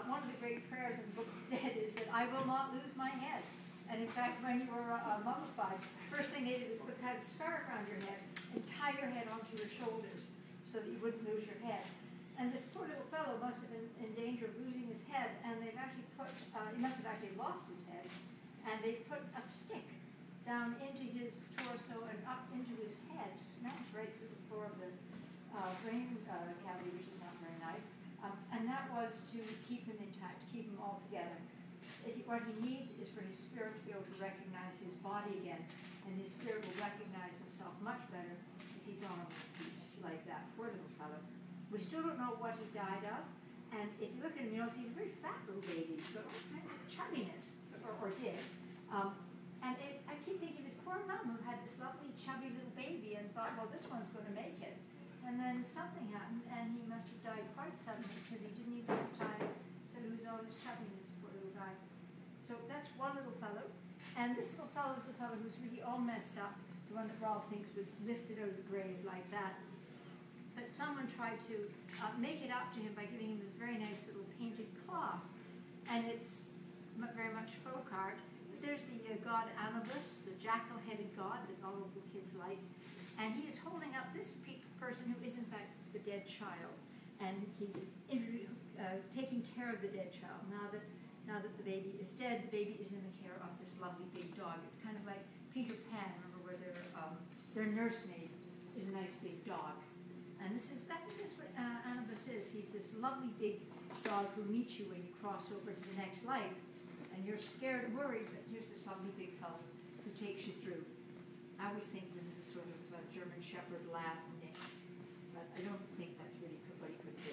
one of the great prayers in the Book of the Dead is that I will not lose my head. And in fact, when you were mummified, first thing they did was put kind of a scarf around your head and tie your head onto your shoulders so that you wouldn't lose your head. And this poor little fellow must have been in danger of losing his head, and they've actually put, he must have actually lost his head, and they put a stick down into his torso and up into his head, smashed right through the floor of the brain cavity, which is not very nice. And that was to keep him intact, to keep him all together. What he needs is for his spirit to be able to recognize his body again, and his spirit will recognize himself much better if he's on a piece like that. Poor little fellow. We still don't know what he died of, and if you look at him, you know, he's a very fat little baby. He's got all kinds of chubbiness, or did. I keep thinking of his poor mom who had this lovely chubby little baby and thought, well, this one's going to make it. And then something happened, and he must have died quite suddenly because he didn't even have time to lose all his chubbiness, poor little guy. So that's one little fellow. And this little fellow is the fellow who's really all messed up, the one that Rob thinks was lifted out of the grave like that. But someone tried to make it up to him by giving him this very nice little painted cloth. And it's very much folk art. But there's the god Anubis, the jackal-headed god that all of the kids like. And he is holding up this person who is in fact the dead child. And he's taking care of the dead child. Now that the baby is dead, the baby is in the care of this lovely big dog. It's kind of like Peter Pan, remember, where their nursemaid is a nice big dog. And that's what Anubis is. He's this lovely big dog who meets you when you cross over to the next life. And you're scared and worried, but here's this lovely big fellow who takes you through. I always think of him as a sort of German Shepherd lab mix, but I don't think that's really what he could do.